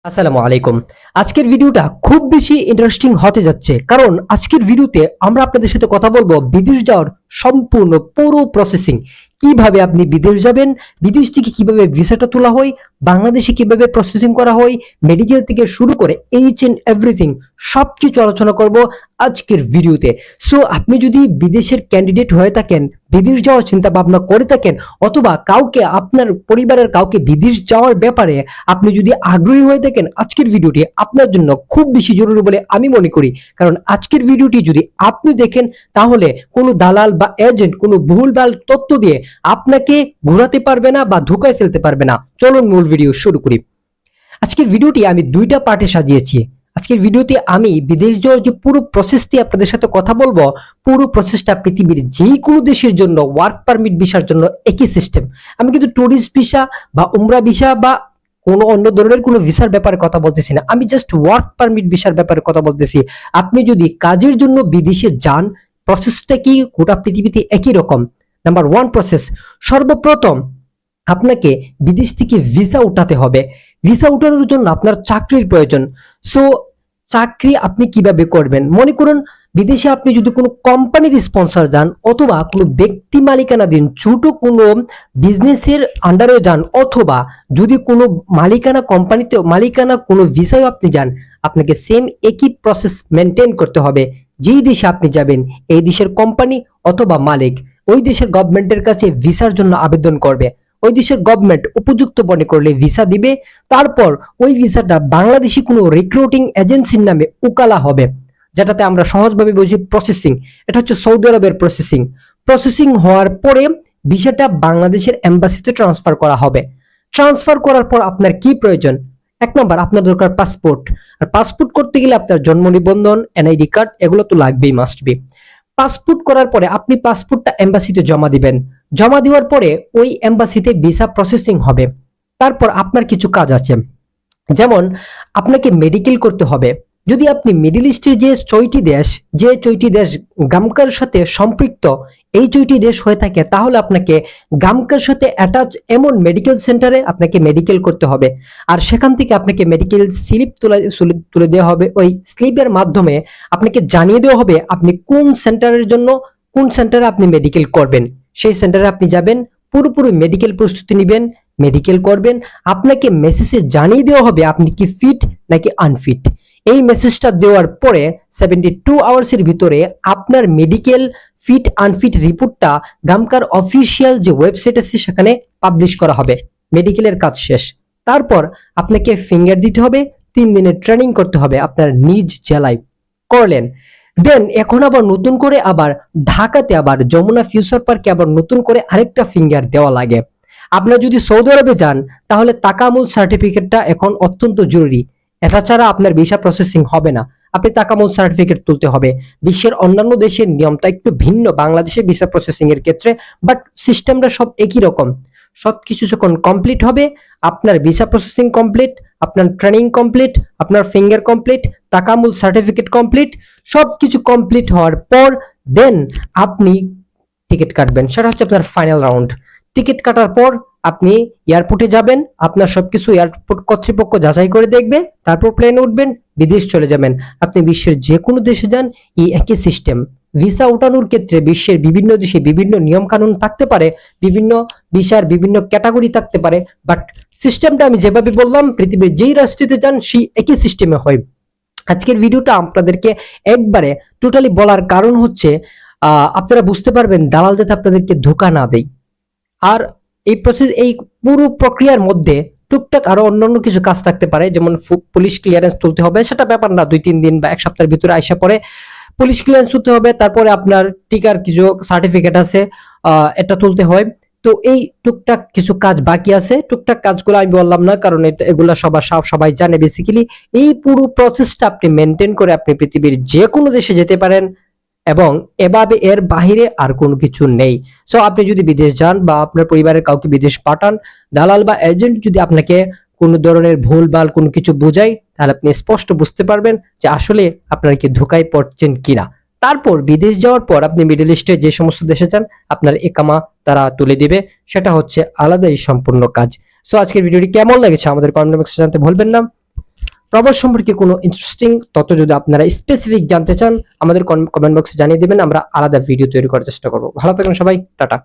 আসসালামু আলাইকুম। আজকের ভিডিওটা খুব বেশি ইন্টারেস্টিং হতে যাচ্ছে, কারণ আজকের ভিডিওতে আমরা আপনাদের সাথে কথা বলবো বিদেশ যাওয়ার সম্পূর্ণ পুরো প্রসেসিং। কিভাবে আপনি বিদেশ যাবেন, বিদেশ থেকে কিভাবে ভিসাটা তোলা হয়, বাংলাদেশে কিভাবে প্রসেসিং করা হয়, মেডিকেল থেকে শুরু করে এইচ এন্ড এভরিথিং সবকিছু আলোচনা করব আজকের ভিডিওতে। সো আপনি যদি বিদেশের ক্যান্ডিডেট হয়ে থাকেন, বিদেশ যাওয়ার চিন্তা ভাবনা করে থাকেন, অথবা কাউকে আপনার পরিবারের কাউকে বিদেশ যাওয়ার ব্যাপারে আপনি যদি আগ্রহী হয়ে থাকেন, আজকের ভিডিওটি আপনার জন্য খুব বেশি জরুরি বলে আমি মনে করি। কারণ আজকের ভিডিওটি যদি আপনি দেখেন, তাহলে কোনো দালাল বা এজেন্ট কোনো ভুলভাল তথ্য দিয়ে আপনাকে ঘোরাতে পারবে না বা ধোকায় ফেলতে পারবে না। চলুন মূল ভিডিও শুরু করি। আজকের ভিডিওটি আমি দুইটা পার্টে সাজিয়েছি। আজকের ভিডিওতে আমি বিদেশ যাওয়ার যে পুরো প্রসেসটি আপনাদের সাথে কথা বলবো। পুরো প্রসেসটা পৃথিবীর যে কোনো দেশের জন্য ওয়ার্ক পারমিট ভিসার জন্য একই সিস্টেম। আমি কিন্তু ট্যুরিস্ট ভিসা বা উমরা ভিসা বা কোনো অন্য ধরনের কোনো ভিসার ব্যাপারে কথা বলতেছি না, আমি জাস্ট ওয়ার্ক পারমিট ভিসার ব্যাপারে কথা বলতেছি। আপনি যদি কাজের জন্য বিদেশে যান, প্রসেসটা কি গোটা পৃথিবীতে একই রকম। নাম্বার ওয়ান প্রসেস, সর্বপ্রথম আপনাকে বিদেশ থেকে ভিসা উঠাতে হবে। ভিসা উঠানোর জন্য আপনার চাকরির প্রয়োজন। সো চাকরি আপনি কিভাবে করবেন? মনে করুন বিদেশে আপনি যদি কোনো কোম্পানির স্পন্সর যান, অথবা কোনো ব্যক্তি মালিকানাধীন ছোট কোনো বিজনেসের আন্ডারেও যান, অথবা যদি কোনো মালিকানা কোম্পানিতে মালিকানা কোনো ভিসায় আপনি যান, আপনাকে সেম একই প্রসেস মেনটেন করতে হবে। যেই দেশে আপনি যাবেন, এই দেশের কোম্পানি অথবা মালিক ওই দেশের গভর্নমেন্টের কাছে ভিসার জন্য আবেদন করবে। ওই দেশের গভর্নমেন্ট উপযুক্ত মনে করলে ভিসা দিবে। তারপর ওই ভিসাটা বাংলাদেশি কোনো রিক্রুটিং এজেন্সির নামে উকালা হবে, যেটাতে আমরা সহজভাবে বুঝি প্রসেসিং। এটা হচ্ছে সৌদি আরবের প্রসেসিং। প্রসেসিং হওয়ার পরে ভিসাটা বাংলাদেশের এম্বাসিতে ট্রান্সফার করা হবে। ট্রান্সফার করার পর আপনার কি প্রয়োজন? এক নম্বর, আপনার দরকার পাসপোর্ট। আর পাসপোর্ট করতে গেলে আপনার জন্ম নিবন্ধন, এনআইডি কার্ড এগুলো তো লাগবেই, মাস্ট বি। পাসপোর্ট করার পরে আপনি পাসপোর্টটা এম্বাসিতে জমা দিবেন। জমা দেওয়ার পরে ওই এম্বাসিতে ভিসা প্রসেসিং হবে। তারপর আপনার কিছু কাজ আছে, যেমন আপনাকে মেডিকেল করতে হবে। যদি আপনি মিডল ইস্টের যে ছয়টি দেশ গামকার সাথে সম্পৃক্ত, এই 6টি দেশ হয়ে থাকে, তাহলে আপনাকে গামকার সাথে অ্যাটাচ এমন মেডিকেল সেন্টারে আপনাকে মেডিকেল করতে হবে। আর সেখান থেকে আপনাকে মেডিকেল স্লিপ তুলে দেওয়া হবে। ওই স্লিপের মাধ্যমে আপনাকে জানিয়ে দেওয়া হবে আপনি কোন সেন্টারে আপনি মেডিকেল করবেন। সেই সেন্টারে আপনি যাবেন, পুরোপুরি মেডিকেল প্রস্তুতি নেবেন, মেডিকেল করবেন। আপনাকে মেসেজে জানিয়ে দেওয়া হবে আপনি কি ফিট নাকি আনফিট। এই মেসেজটা দেওয়ার পরে 72 আওয়ার্সের ভিতরে আপনার মেডিকেল ফিট আনফিট রিপোর্টটা গামকার অফিসিয়াল যে ওয়েবসাইট আছে সেখানে পাবলিশ করা হবে। মেডিকেলের কাজ শেষ। তারপর আপনাকে ফিঙ্গার দিতে হবে, 3 দিনের ট্রেনিং করতে হবে আপনার নিজ জেলায়। করলেন, দেন এখন আবার নতুন করে আবার ঢাকাতে আবার যমুনা ফিউচার পার্কে আবার নতুন করে আরেকটা ফিঙ্গার দেওয়া লাগে। আপনারা যদি সৌদি আরবে যান, তাহলে তাকামুল সার্টিফিকেটটা এখন অত্যন্ত জরুরি। এটা ছাড়া আপনার ভিসা প্রসেসিং হবে না। আপনি তাকামুল সার্টিফিকেট তুলতে হবে। বিশ্বের অন্যান্য দেশের নিয়মটা একটু ভিন্ন বাংলাদেশের ভিসা প্রসেসিং এর ক্ষেত্রে, বাট সিস্টেমটা সব একই রকম। সবকিছু যখন কমপ্লিট হবে, আপনার ভিসা প্রসেসিং কমপ্লিট, আপনার ট্রেনিং কমপ্লিট, আপনার ফিঙ্গার কমপ্লিট, তাকামুল সার্টিফিকেট কমপ্লিট, সবকিছু কমপ্লিট হওয়ার পর দেন আপনি টিকিট কাটবেন। সেটা হচ্ছে আপনার ফাইনাল রাউন্ড। টিকিট কাটার পর আপনি এয়ারপোর্টে যাবেন, আপনার সবকিছু এয়ারপোর্ট কর্তৃপক্ষ যাচাই করে দেখবে, তারপর প্লেনে উঠবেন, বিদেশ চলে যাবেন। আপনি বিশ্বের যে কোনো দেশে যান, এই একই সিস্টেম। ভিসা উঠানোর ক্ষেত্রে বিশ্বের বিভিন্ন দেশে বিভিন্ন নিয়ম কানুন থাকতে পারে, বিভিন্ন ভিসার বিভিন্ন ক্যাটাগরি থাকতে পারে, বাট সিস্টেমটা আমি যেভাবে বললাম, পৃথিবীর যেই রাষ্ট্রতে যান সেই একই সিস্টেমে হয়। আজকের ভিডিওটা আপনাদেরকে একবারে টোটালি বলার কারণ হচ্ছে আপনারা বুঝতে পারবেন দালাল যাতে আপনাদেরকে ধোঁকা না দেয়। আর এই পুরো প্রক্রিয়ার মধ্যে টুকটাক আরো অন্যান্য কিছু কাজ থাকতে পারে, যেমন পুলিশ ক্লিয়ারেন্স তুলতে হবে। সেটা ব্যাপার না, 2-3 দিন বা 1 সপ্তাহের ভিতরে আইসা পরে পুলিশ ক্লিয়ারেন্স তুলতে হবে। তারপরে আপনার টিকার কিছু সার্টিফিকেট আছে, এটা তুলতে হয়। তো এই টুকটাক কিছু কাজ বাকি আছে। টুকটাক কাজগুলো আমি বললাম না, কারণ এগুলা সবাই জানে। বেসিক্যালি এই পুরো প্রসেসটা আপনি মেনটেন করে আপনি পৃথিবীর যে কোনো দেশে যেতে পারেন, এবং এভাবে এর বাহিরে আর কোনো কিছু নেই। সো আপনি যদি বিদেশ যান বা আপনার পরিবারের কাউকে বিদেশ পাঠান, দালাল বা এজেন্ট যদি আপনাকে কোনো ধরনের ভুলভাল কোনো কিছু বোঝায়, তাহলে আপনি স্পষ্ট বুঝতে পারবেন যে আসলে আপনারা কি ধোঁকায় পড়ছেন কিনা। তারপর বিদেশ যাওয়ার পর আপনি মিডল ইস্টে যে সমস্ত দেশে যান, আপনার একামা তারা তুলে দিবে। সেটা হচ্ছে আলাদাই সম্পূর্ণ কাজ। সো আজকের ভিডিওটি কেমন লেগেছে আমাদের কমেন্ট বক্সে জানাতে ভুলবেন না। প্রবাস সম্পর্কে কোনো ইন্টারেস্টিং তথ্য যদি আপনারা স্পেসিফিক জানতে চান, আমাদের কমেন্ট বক্সে জানিয়ে দিবেন, আমরা আলাদা ভিডিও তৈরি করার চেষ্টা করবো। ভালো থাকুন সবাই, টাটা।